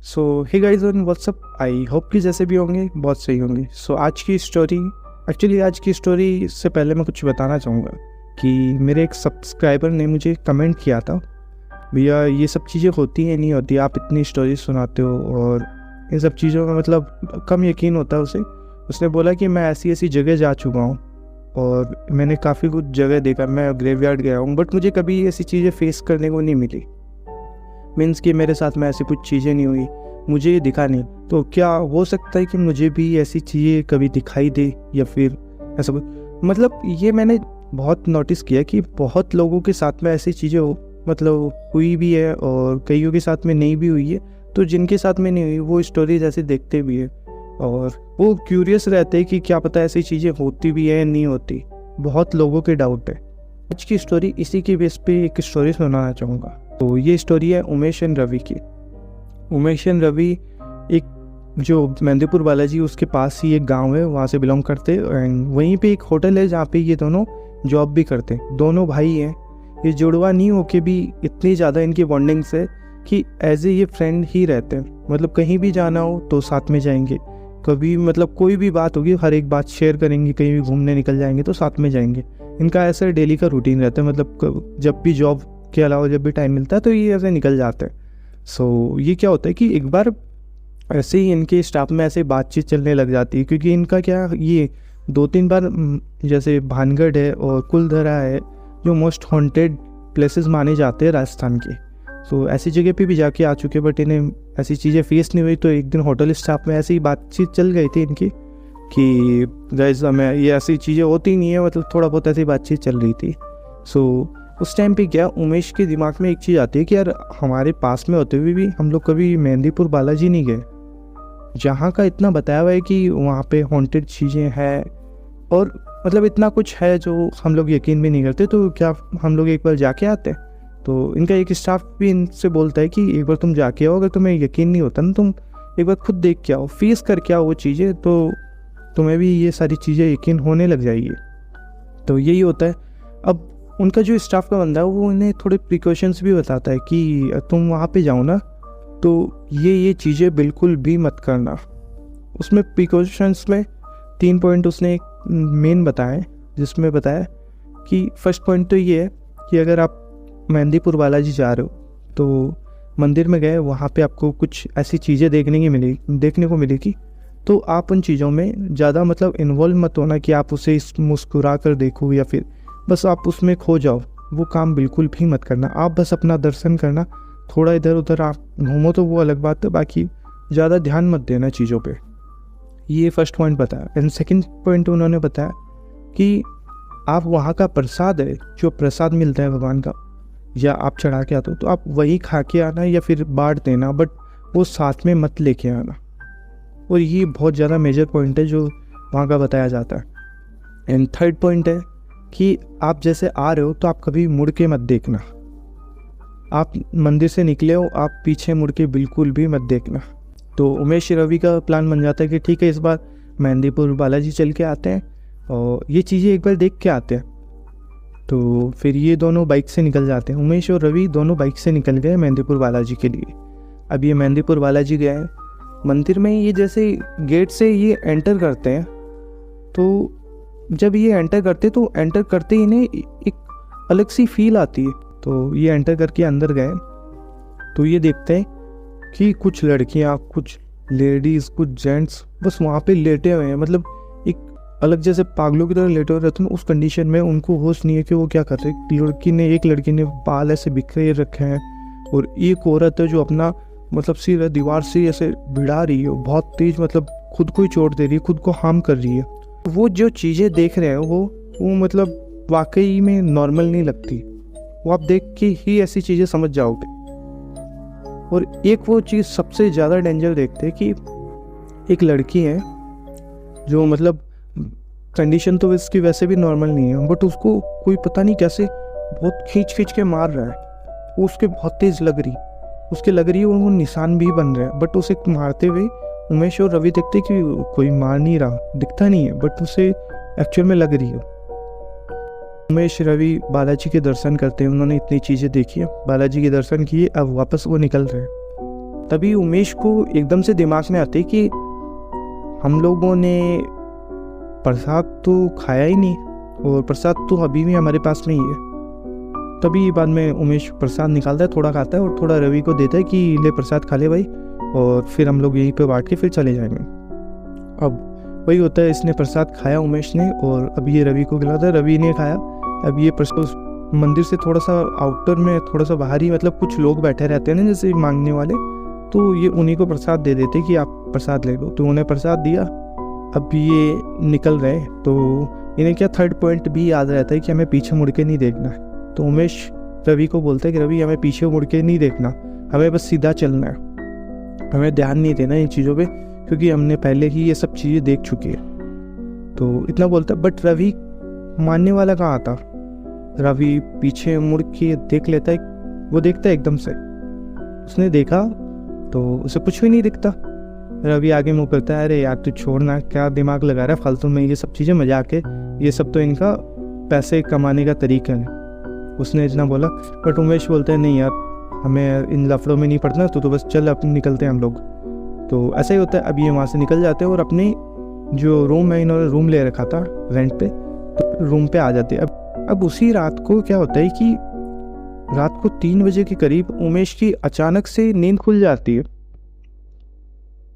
So hey guys on WhatsApp, I hope कि जैसे भी होंगे बहुत सही होंगे। सो आज की स्टोरी से पहले मैं कुछ बताना चाहूँगा कि मेरे एक सब्सक्राइबर ने मुझे कमेंट किया था, भैया ये सब चीज़ें होती हैं नहीं होती, आप इतनी स्टोरी सुनाते हो और इन सब चीज़ों में मतलब कम यकीन होता है उसे। उसने बोला कि मैं ऐसी ऐसी जगह जा चुका हूँ और मैंने काफ़ी कुछ जगह देखा, मैं ग्रेवयार्ड गया हूँ, बट मुझे कभी ऐसी चीज़ें फेस करने को नहीं मिली। मीन्स कि मेरे साथ में ऐसी कुछ चीज़ें नहीं हुई, मुझे ये दिखा नहीं। तो क्या हो सकता है कि मुझे भी ऐसी चीज़ें कभी दिखाई दे या फिर ऐसा कुछ? मतलब ये मैंने बहुत नोटिस किया कि बहुत लोगों के साथ में ऐसी चीज़ें मतलब हुई भी है और कईयों के साथ में नहीं भी हुई है। तो जिनके साथ में नहीं हुई वो स्टोरीज ऐसे देखते भी है और वो क्यूरियस रहते हैं कि क्या पता ऐसी चीज़ें होती भी है नहीं होती। बहुत लोगों के डाउट है। आज की स्टोरी इसी के बेस पे एक स्टोरी सुनाना चाहूँगा। तो ये स्टोरी है उमेश एंड रवि की। उमेश एंड रवि एक जो मेहंदीपुर बालाजी उसके पास ही एक गांव है, वहाँ से बिलोंग करते एंड वहीं पे एक होटल है जहाँ पे ये दोनों जॉब भी करते हैं। दोनों भाई हैं, ये जुड़वा नहीं होके भी इतनी ज़्यादा इनकी बॉन्डिंग्स है कि एज ए ये फ्रेंड ही रहते हैं। मतलब कहीं भी जाना हो तो साथ में जाएंगे, कभी मतलब कोई भी बात होगी हर एक बात शेयर करेंगे, कहीं भी घूमने निकल जाएंगे तो साथ में जाएंगे। इनका ऐसा डेली का रूटीन रहता है, मतलब जब भी जॉब के अलावा जब भी टाइम मिलता है तो ये ऐसे निकल जाते हैं। सो ये क्या होता है कि एक बार ऐसे ही इनके स्टाफ में ऐसे बातचीत चलने लग जाती है, क्योंकि इनका क्या ये 2-3 बार जैसे भानगढ़ है और कुलधरा है जो मोस्ट हॉन्टेड प्लेसेस माने जाते हैं राजस्थान के। सो ऐसी जगह पे भी जाके आ चुके, बट इन्हें ऐसी चीज़ें फेस नहीं हुई। तो एक दिन होटल स्टाफ में ऐसी ही बातचीत चल गई थी इनकी कि गाइस हमें ये ऐसी चीज़ें होती नहीं है, मतलब थोड़ा बहुत ऐसी बातचीत चल रही थी। सो उस टाइम पे क्या उमेश के दिमाग में एक चीज़ आती है कि यार हमारे पास में होते हुए भी हम लोग कभी मेहंदीपुर बालाजी नहीं गए, जहाँ का इतना बताया हुआ है कि वहाँ पे हॉन्टेड चीज़ें हैं और मतलब इतना कुछ है जो हम लोग यकीन भी नहीं करते। तो क्या हम लोग एक बार जाके आते हैं? तो इनका एक स्टाफ भी इनसे बोलता है कि एक बार तुम जाके आओ, अगर तुम्हें यकीन नहीं होता ना तुम एक बार खुद देख के आओ, फेस करके आओ वो चीज़ें, तो तुम्हें भी ये सारी चीज़ें यकीन होने लग जाएगी। तो यही होता है। अब उनका जो स्टाफ का बंदा है वो इन्हें थोड़े प्रिकॉशंस भी बताता है कि तुम वहाँ पे जाओ ना तो ये चीज़ें बिल्कुल भी मत करना। उसमें प्रिकॉशंस में 3 पॉइंट उसने एक मेन बताए, जिसमें बताया कि फर्स्ट पॉइंट तो ये है कि अगर आप मेहंदीपुर बालाजी जा रहे हो तो मंदिर में गए, वहाँ पे आपको कुछ ऐसी चीज़ें देखने को मिलेगी, तो आप उन चीज़ों में ज़्यादा मतलब इन्वॉल्व मत होना कि आप उसे मुस्कुरा कर देखो या फिर बस आप उसमें खो जाओ। वो काम बिल्कुल भी मत करना। आप बस अपना दर्शन करना, थोड़ा इधर उधर आप घूमो तो वो अलग बात है, बाकी ज़्यादा ध्यान मत देना चीज़ों पे। ये फर्स्ट पॉइंट बताया। एंड सेकंड पॉइंट उन्होंने बताया कि आप वहाँ का प्रसाद है, जो प्रसाद मिलता है भगवान का या आप चढ़ा के आते हो, तो आप वही खा के आना या फिर बांट देना, बट वो साथ में मत लेके आना। और ये बहुत ज़्यादा मेजर पॉइंट है जो वहाँ का बताया जाता है। एंड थर्ड पॉइंट है कि आप जैसे आ रहे हो तो आप कभी मुड़ के मत देखना। आप मंदिर से निकले हो, आप पीछे मुड़ के बिल्कुल भी मत देखना। तो उमेश रवि का प्लान बन जाता है कि ठीक है इस बार मेहंदीपुर बालाजी चल के आते हैं और ये चीज़ें एक बार देख के आते हैं। तो फिर ये दोनों बाइक से निकल जाते हैं। उमेश और रवि दोनों बाइक से निकल गए मेहंदीपुर बालाजी के लिए। अब ये मेहंदीपुर बालाजी गए हैं, मंदिर में ये जैसे गेट से ये एंटर करते हैं, तो जब ये एंटर करते ही इन्हें एक अलग सी फील आती है। तो ये एंटर करके अंदर गए तो ये देखते हैं कि कुछ लड़कियां, कुछ लेडीज़, कुछ जेंट्स बस वहाँ पे लेटे हुए हैं, मतलब एक अलग जैसे पागलों की तरह लेटे हुए रहते हैं। उस कंडीशन में उनको होश नहीं है कि वो क्या कर रहे हैं। एक लड़की ने बाल ऐसे बिखरे रखे हैं और एक औरत है जो अपना मतलब सिर दीवार से ऐसे भिड़ा रही है, बहुत तेज, मतलब खुद को ही चोट दे रही है, खुद को हार्म कर रही है। वो जो चीज़ें देख रहे हैं वो मतलब वाकई में नॉर्मल नहीं लगती। वो आप देख के ही ऐसी चीज़ें समझ जाओगे। और एक वो चीज़ सबसे ज़्यादा डेंजर देखते हैं कि एक लड़की है जो मतलब कंडीशन तो इसकी वैसे भी नॉर्मल नहीं है, बट उसको कोई पता नहीं कैसे बहुत खींच के मार रहा है। वो उसके बहुत तेज़ लग रही है, वो निशान भी बन रहे हैं, बट उसे मारते हुए उमेश और रवि देखते कि कोई मार नहीं रहा, दिखता नहीं है, बट उसे एक्चुअल में लग रही है। उमेश रवि बालाजी के दर्शन करते हैं। उन्होंने इतनी चीज़ें देखी है, बालाजी के दर्शन किए, अब वापस वो निकल रहे हैं। तभी उमेश को एकदम से दिमाग में आते कि हम लोगों ने प्रसाद तो खाया ही नहीं, और प्रसाद तो अभी भी हमारे पास में ही है। तभी बाद में उमेश प्रसाद निकालता है, थोड़ा खाता है और थोड़ा रवि को देता है कि ले प्रसाद खा ले भाई, और फिर हम लोग यहीं पे बांट के फिर चले जाएंगे। अब वही होता है, इसने प्रसाद खाया उमेश ने, और अब ये रवि को खिलाता है, रवि ने खाया। अब ये प्रसाद मंदिर से थोड़ा सा आउटर में, थोड़ा सा बाहर ही, मतलब कुछ लोग बैठे रहते हैं ना जैसे मांगने वाले, तो ये उन्हीं को प्रसाद दे देते कि आप प्रसाद ले लो। तो उन्हें प्रसाद दिया। अब ये निकल रहे, तो इन्हें क्या थर्ड पॉइंट भी याद रहता है कि हमें पीछे मुड़ के नहीं देखना है। तो उमेश रवि को बोलता है कि रवि, हमें पीछे मुड़ के नहीं देखना, हमें बस सीधा चलना है, हमें ध्यान नहीं देना इन चीज़ों पे, क्योंकि हमने पहले ही ये सब चीज़ें देख चुकी है। तो इतना बोलता है, बट रवि मानने वाला कहाँ था। रवि पीछे मुड़ के देख लेता है, वो देखता है एकदम से, उसने देखा तो उसे कुछ भी नहीं दिखता। रवि आगे मुँह करता है, अरे यार तू छोड़ना, क्या दिमाग लगा रहा है फालतू में, ये सब चीज़ें मजाक है, ये सब तो इनका पैसे कमाने का तरीका है। उसने इतना बोला, बट उमेश बोलता है, नहीं यार हमें इन लफड़ों में नहीं पड़ना, तो बस चल अब निकलते हैं हम लोग। तो ऐसा ही होता है। अब ये वहाँ से निकल जाते हैं और अपने जो रूम है, इन्होंने रूम ले रखा था रेंट पे, तो रूम पे आ जाते हैं। अब उसी रात को क्या होता है कि रात को 3 बजे के करीब उमेश की अचानक से नींद खुल जाती है,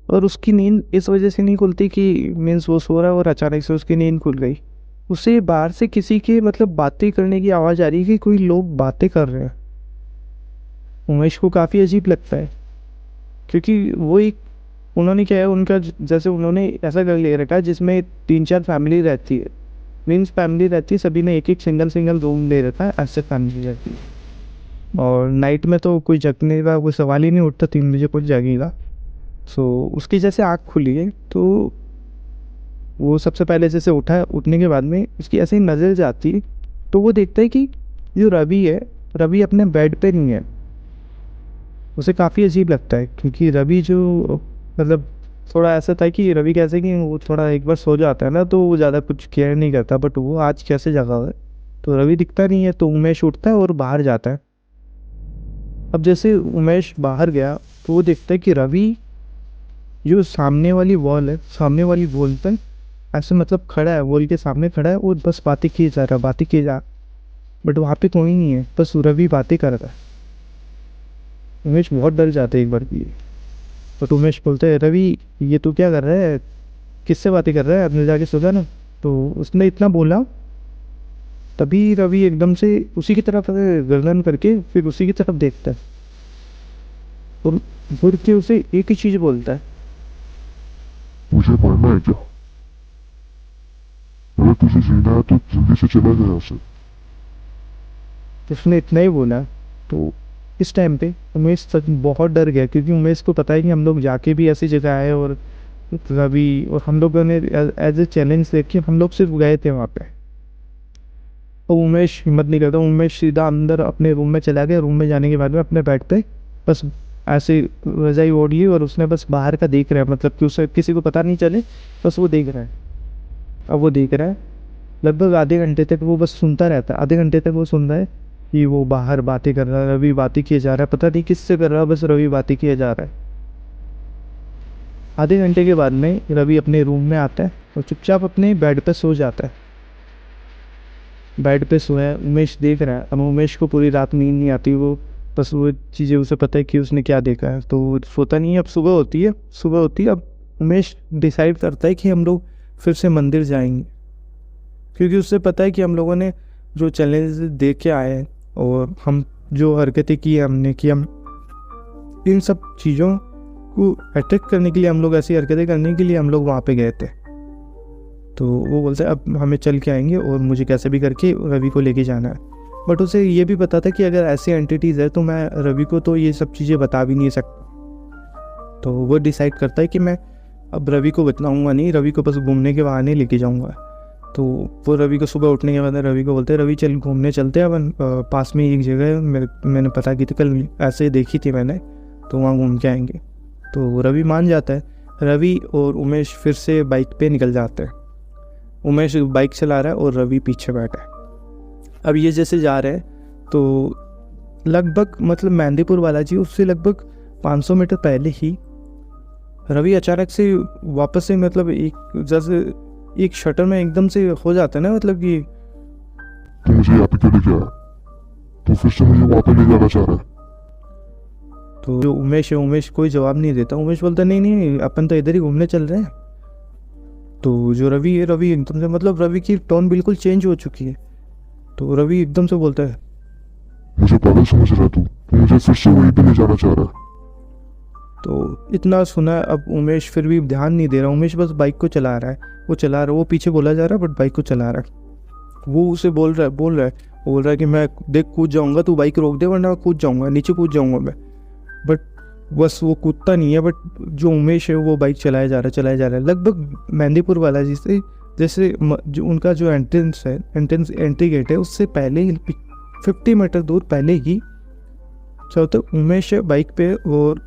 और उसकी नींद इस वजह से नहीं खुलती कि मीन्स वो सो रहा है और अचानक से उसकी नींद खुल गई। उसे बाहर से किसी के मतलब बातें करने की आवाज़ आ रही है कि कोई लोग बातें कर रहे हैं। उमेश को काफ़ी अजीब लगता है, क्योंकि वो एक, उन्होंने क्या है, उनका जैसे उन्होंने ऐसा घर ले रखा है जिसमें 3-4 फैमिली रहती है, मीन्स फैमिली रहती है, सभी ने एक एक सिंगल रूम ले रखा है, ऐसे फैमिली रहती है। और नाइट में तो कोई जगने का कोई सवाल ही नहीं उठता, 3 बजे कुछ जगेगा। सो उसकी जैसे आँख खुली है, तो वो सबसे पहले जैसे उठा है, उठने के बाद में उसकी ऐसे ही नज़र जाती है, तो वो देखता है कि जो रवि है, रवि अपने बेड पे नहीं है। उसे काफ़ी अजीब लगता है, क्योंकि रवि जो मतलब थोड़ा ऐसा था कि रवि कैसे कि वो थोड़ा एक बार सो जाता है ना, तो वो ज़्यादा कुछ केयर नहीं करता, बट वो आज कैसे जगा हुआ है, तो रवि दिखता नहीं है। तो उमेश उठता है और बाहर जाता है। अब जैसे उमेश बाहर गया, तो वो देखता है कि रवि जो सामने वाली वॉल है, सामने वाली वॉल पर ऐसे मतलब खड़ा है, वॉल के सामने खड़ा है, और बस बातें किए जा रहा है, बातें किए जा, बट वहाँ पे कोई नहीं है, बस रवि बातें कर रहा है। उमेश बहुत डर जाता है एक बार की। बट उमेश बोलते है, रवि ये तू क्या कर रहा है, किससे बातें कर रहा है, अंदर जाके सो जा ना। तो उसने इतना बोला, तभी रवि एकदम से उसी की तरफ गर्दन करके फिर उसी की तरफ देखता है, और मुड़ के उसे एक ही चीज़ बोलता है, मुझे मरना है क्या? अगर तुझे जीना है तो जल्दी से चला जा यहाँ से। उसने इतना ही बोला। तो इस टाइम पे उमेश सच बहुत डर गया, क्योंकि उमेश को पता है कि हम लोग जाके भी ऐसी जगह आए, और रवि और हम लोगों ने एज ए चैलेंज देख के हम लोग सिर्फ गए थे वहाँ पे। तो उमेश हिम्मत नहीं करता, उमेश सीधा अंदर अपने रूम में चला गया। रूम में जाने के बाद में अपने बेड पे बस ऐसे रजाई ओढ़ ली, और उसने बस बाहर का देख रहा है, मतलब कि उसे किसी को पता नहीं चले, बस वो देख रहा है। अब वो देख रहा है लगभग आधे घंटे तक, वो बस सुनता रहता है। आधे घंटे तक वो सुन रहा है कि वो बाहर बातें कर रहा है, रवि बातें किए जा रहा है, पता नहीं किससे कर रहा है, बस रवि बातें किए जा रहा है। आधे घंटे के बाद में रवि अपने रूम में आता है और चुपचाप अपने बेड पे सो जाता है। बेड पे सोया, उमेश देख रहा है। अब उमेश को पूरी रात नींद नहीं आती, वो बस वो चीज़ें उसे पता है कि उसने क्या देखा है, तो वो सोता नहीं है। अब सुबह होती है, सुबह होती है। अब उमेश डिसाइड करता है कि हम लोग फिर से मंदिर जाएंगे, क्योंकि उससे पता है कि हम लोगों ने जो चैलेंज देख के आए हैं, और हम जो हरकतें की है हमने, कि हम इन सब चीज़ों को अटैक करने के लिए, हम लोग ऐसी हरकतें करने के लिए हम लोग वहाँ पे गए थे। तो वो बोलते हैं अब हमें चल के आएंगे, और मुझे कैसे भी करके रवि को लेके जाना है। बट उसे ये भी पता था कि अगर ऐसी एंटिटीज़ है तो मैं रवि को तो ये सब चीज़ें बता भी नहीं सकता। तो वो डिसाइड करता है कि मैं अब रवि को बताऊँगा नहीं, रवि को बस घूमने के बहाने लेके जाऊँगा। तो वो रवि को सुबह उठने के बाद रवि को बोलते हैं, रवि चल घूमने चलते हैं अपन, पास में एक जगह है, मैंने पता की थी कल, ऐसे देखी थी मैंने, तो वहाँ घूम के आएंगे। तो रवि मान जाता है। रवि और उमेश फिर से बाइक पे निकल जाते हैं। उमेश बाइक चला रहा है और रवि पीछे बैठा है। अब ये जैसे जा रहे हैं, तो लगभग मतलब मेहंदीपुर बालाजी उससे लगभग 500 मीटर पहले ही रवि अचानक से वापस से मतलब एक जैसे एक शटर में एकदम से हो जाता है ना, मतलब कि तू मुझे यहाँ पे क्यों लेके आया? तू फिर से मुझे वहाँ पे ले जाना चाह रहा है? तो जो उमेश है, उमेश कोई जवाब नहीं देता। उमेश बोलता नहीं नहीं, अपन तो इधर ही घूमने चल रहे हैं। तो जो रवि है, रवि एकदम से मतलब रवि की टोन बिल्कुल चेंज हो चुकी है। तो रवि एकदम से बोलता है, मुझे पागल समझ रहा है तू मुझे फिर से वहीं पे ले जाना चाह रहा है? तो इतना सुना है, अब उमेश फिर भी ध्यान नहीं दे रहा। उमेश बस बाइक को चला रहा है, वो पीछे बोला जा रहा है बट बाइक को चला रहा है। वो उसे बोल रहा है वो बोल रहा है कि मैं देख कूद जाऊंगा, तू बाइक रोक दे वरना कूद जाऊंगा, नीचे कूद जाऊंगा मैं। बट बस वो कूदता नहीं है। बट जो उमेश है वो बाइक चलाया जा रहा है लगभग मेहंदीपुर वाला जैसे जो उनका जो एंट्री गेट है उससे पहले ही 50 मीटर दूर पहले ही चलते उमेश है बाइक पे, और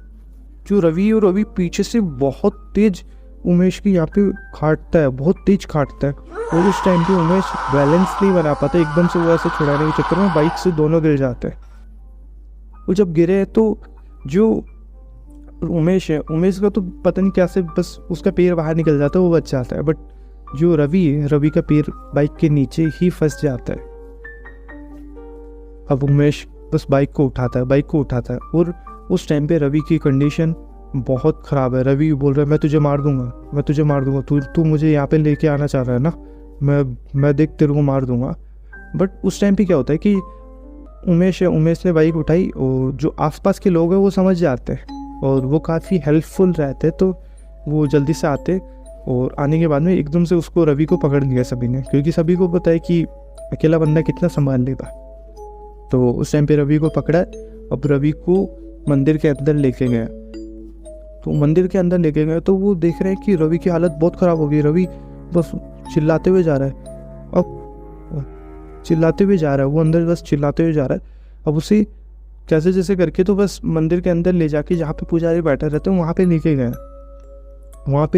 जो रवि पीछे से बहुत तेज उमेश की यहाँ पे काटता है, बहुत तेज काटता है। और उस टाइम पे उमेश बैलेंस नहीं बना पाता, एकदम से वो ऐसे छुड़ाने के चक्कर में बाइक से दोनों गिर जाते हैं। वो जब गिरे तो जो उमेश है, उमेश का तो पता नहीं कैसे बस उसका पैर बाहर निकल जाता है, वो बच जाता है। बट जो रवि है, रवि का पैर बाइक के नीचे ही फंस जाता है। अब उमेश बस बाइक को उठाता है और उस टाइम पे रवि की कंडीशन बहुत ख़राब है। रवि बोल रहा है मैं तुझे मार दूंगा, तू मुझे यहाँ पे लेके आना चाह रहा है ना, मैं देख तेरे को मार दूंगा। बट उस टाइम पे क्या होता है कि उमेश ने बाइक उठाई और जो आसपास के लोग हैं वो समझ जाते हैं और वो काफ़ी हेल्पफुल रहते, तो वो जल्दी से आते। और आने के बाद में एकदम से उसको रवि को पकड़ लिया सभी ने, क्योंकि सभी को पता है कि अकेला बंदा कितना संभाल लेगा। तो उस टाइम पे रवि को पकड़ा। अब रवि को मंदिर के अंदर लेके गए। तो वो देख रहे हैं कि रवि की हालत बहुत ख़राब हो गई। रवि बस चिल्लाते हुए जा रहा है, वो अंदर बस चिल्लाते हुए जा रहा है। अब उसे कैसे जैसे करके तो बस मंदिर के अंदर ले जाके जहाँ पे पुजारी बैठा रहते हैं वहाँ पे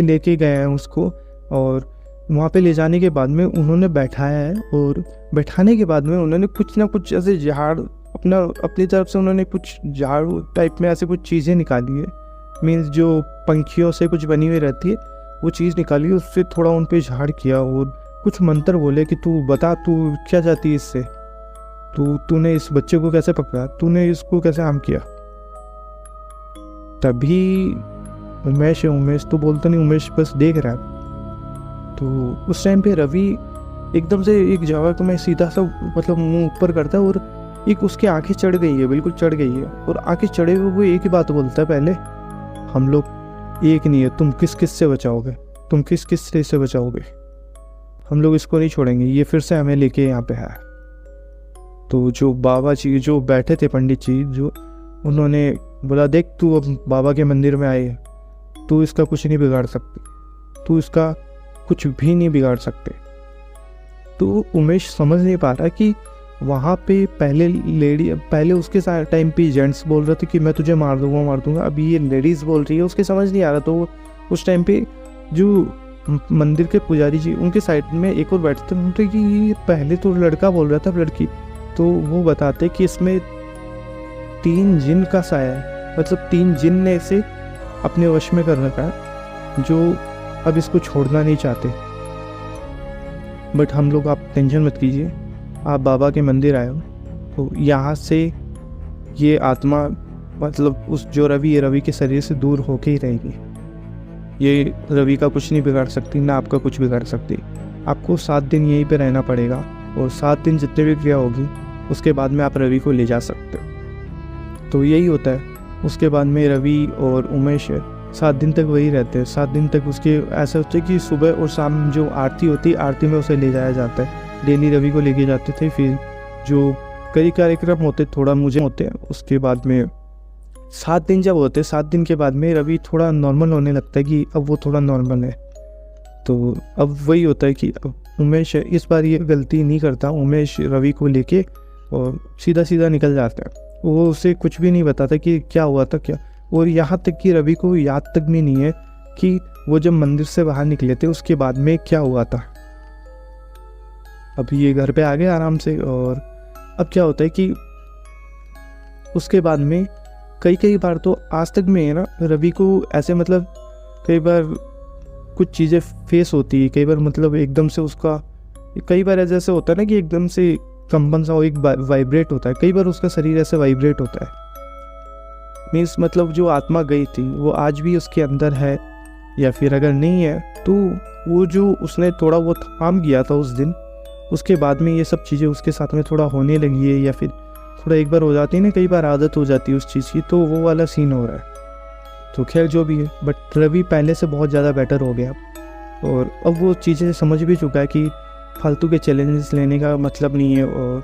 लेके गए हैं उसको। और वहाँ पे ले जाने के बाद में उन्होंने बैठाया है, और बैठाने के बाद में उन्होंने कुछ ना कुछ ऐसे झाड़ अपनी तरफ से उन्होंने कुछ झाड़ू टाइप में ऐसे कुछ चीज़ें निकाली है, मीन्स जो पंखियों से कुछ बनी हुई रहती है वो चीज़ निकाली, उससे थोड़ा उन पे झाड़ किया और कुछ मंत्र बोले कि तू बता तू क्या चाहती है इससे, तूने इस बच्चे को कैसे पकड़ा, तूने इसको कैसे आम किया। तभी उमेश तो बोलता नहीं, उमेश बस देख रहा है। तो उस टाइम पे रवि एकदम से एक जगह को मैं सीधा सा मतलब मुंह ऊपर करता है और एक उसकी आंखें चढ़ गई है, बिल्कुल चढ़ गई है। और आंखें चढ़े हुए वो एक ही बात बोलता है, पहले हम लोग एक नहीं है, तुम किस से बचाओगे, हम लोग इसको नहीं छोड़ेंगे, ये फिर से हमें लेके यहाँ पे है। तो जो बाबा जी जो बैठे थे, पंडित जी जो, उन्होंने बोला देख तू अब बाबा के मंदिर में आई है, तू इसका कुछ नहीं बिगाड़ सकते। तो उमेश समझ नहीं पा रहा कि वहाँ पे पहले उसके टाइम पे जेंट्स बोल रहे थे कि मैं तुझे मार दूंगा, अभी ये लेडीज़ बोल रही है, उसके समझ नहीं आ रहा। तो उस टाइम पे जो मंदिर के पुजारी जी उनके साइड में एक और बैठते थे कि ये पहले तो लड़का बोल रहा था लड़की, तो वो बताते कि इसमें 3 जिन का साया है, मतलब 3 जिन ने इसे अपने वश में कर रखा है, जो अब इसको छोड़ना नहीं चाहते। बट हम लोग, आप टेंशन मत कीजिए, आप बाबा के मंदिर आए हो तो यहाँ से ये आत्मा मतलब उस जो रवि के शरीर से दूर होके ही रहेगी। ये रवि का कुछ नहीं बिगाड़ सकती, ना आपका कुछ बिगाड़ सकती। आपको 7 दिन यहीं पे रहना पड़ेगा और 7 दिन जितने भी क्रिया होगी उसके बाद में आप रवि को ले जा सकते हो। तो यही होता है। उसके बाद में रवि और उमेश 7 दिन तक वही रहते हैं। 7 दिन तक उसके ऐसा होता है कि सुबह और शाम जो आरती होती है, आरती में उसे ले जाया जाता है। डेली रवि को लेके जाते थे। फिर जो कई कार्यक्रम होते थोड़ा मुझे होते हैं, उसके बाद में 7 दिन जब होते, 7 दिन के बाद में रवि थोड़ा नॉर्मल होने लगता है कि अब वो थोड़ा नॉर्मल है। तो अब वही होता है कि उमेश इस बार ये गलती नहीं करता। उमेश रवि को लेके और सीधा निकल जाता है। वो उसे कुछ भी नहीं बताता कि क्या हुआ था क्या, और यहाँ तक कि रवि को याद तक भी नहीं है कि वो जब मंदिर से बाहर निकले थे उसके बाद में क्या हुआ था। अब ये घर पे आ गए आराम से। और अब क्या होता है कि उसके बाद में कई कई बार तो आज तक में है ना रवि को ऐसे मतलब कई बार कुछ चीज़ें फेस होती है, कई बार मतलब एकदम से उसका, कई बार ऐसे होता है ना कि एकदम से कंपन सा एक वाइब्रेट होता है, कई बार उसका शरीर ऐसे वाइब्रेट होता है। मीन्स मतलब जो आत्मा गई थी वो आज भी उसके अंदर है, या फिर अगर नहीं है तो वो जो उसने थोड़ा वो थाम गया था उस दिन, उसके बाद में ये सब चीज़ें उसके साथ में थोड़ा होने लगी है, या फिर थोड़ा एक बार हो जाती है ना, कई बार आदत हो जाती है उस चीज़ की, तो वो वाला सीन हो रहा है। तो खैर जो भी है, बट रवि पहले से बहुत ज़्यादा बेटर हो गया और अब वो चीज़ें समझ भी चुका है कि फालतू के चैलेंजेस लेने का मतलब नहीं है, और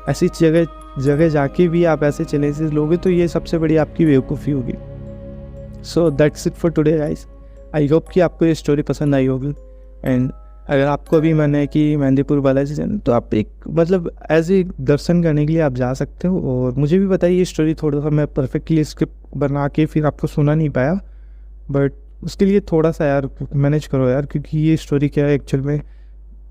ऐसी जगह जाके भी आप ऐसे चैलेंजेस लोगे तो ये सबसे बड़ी आपकी बेवकूफ़ी होगी। So that's it for today guys. I hope कि आपको ये स्टोरी पसंद आई होगी। एंड अगर आपको अभी मन है कि मेहंदीपुर बालाजी जाना, तो आप एक मतलब एज ए दर्शन करने के लिए आप जा सकते हो। और मुझे भी बताइए ये स्टोरी, थोड़ा सा मैं परफेक्टली स्क्रिप्ट बना के फिर आपको सुना नहीं पाया, बट उसके लिए थोड़ा सा यार मैनेज करो यार, क्योंकि ये स्टोरी क्या है एक्चुअल में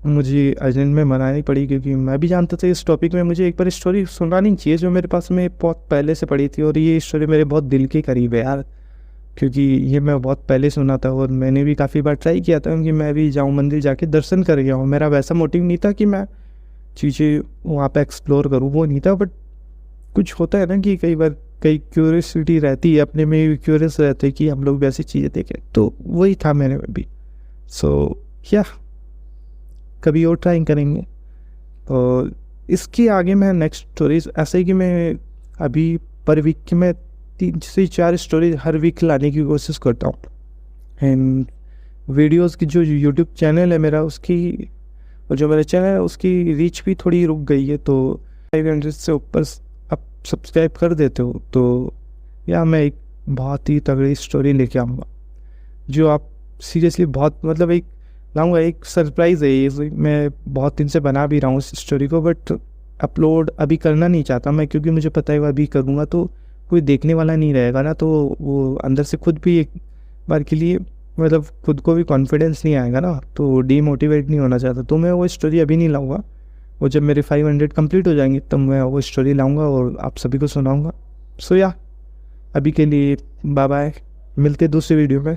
मुझे अर्जेंट में बनानी पड़ी, क्योंकि मैं भी जानता था इस टॉपिक में मुझे एक बार स्टोरी सुनानी चाहिए जो मेरे पास में बहुत पहले से पड़ी थी, और ये स्टोरी मेरे बहुत दिल के करीब है यार, क्योंकि ये मैं बहुत पहले सुना था और मैंने भी काफ़ी बार ट्राई किया था कि मैं भी जाऊँ मंदिर जाके दर्शन कर गया हूँ। मेरा वैसा मोटिव नहीं था कि मैं चीज़ें वहाँ पे एक्सप्लोर करूँ, वो नहीं था, बट कुछ होता है ना कि कई बार कई क्यूरियसिटी रहती है, अपने में भी क्यूरियस रहते हैं कि हम लोग भी ऐसी चीज़ें देखें, तो वही था मेरे में भी। सो या कभी और ट्राई करेंगे। और इसके आगे मैं नेक्स्ट स्टोरीज ऐसे ही कि मैं अभी पर वीक की मैं 3 से 4 स्टोरी हर वीक लाने की कोशिश करता हूँ। एंड वीडियोस की जो यूट्यूब चैनल है मेरा, उसकी और जो मेरा चैनल है उसकी रीच भी थोड़ी रुक गई है, तो 500 से ऊपर आप सब्सक्राइब कर देते हो तो या मैं एक बहुत ही तगड़ी स्टोरी लेके आऊँगा जो आप सीरियसली बहुत मतलब एक लाऊंगा। एक सरप्राइज़ है ये, मैं बहुत दिन से बना भी रहा हूँ इस स्टोरी को, बट अपलोड अभी करना नहीं चाहता मैं, क्योंकि मुझे पता है वो अभी करूँगा तो कोई देखने वाला नहीं रहेगा ना, तो वो अंदर से खुद भी एक बार के लिए मतलब खुद को भी कॉन्फिडेंस नहीं आएगा ना, तो डीमोटिवेट नहीं होना चाहता, तो मैं वो स्टोरी अभी नहीं लाऊंगा। वो जब मेरे 500 कंप्लीट हो जाएंगे तब मैं वो स्टोरी लाऊंगा और आप सभी को सुनाऊंगा। सो या अभी के लिए बाय बाय, मिलते दूसरे वीडियो में।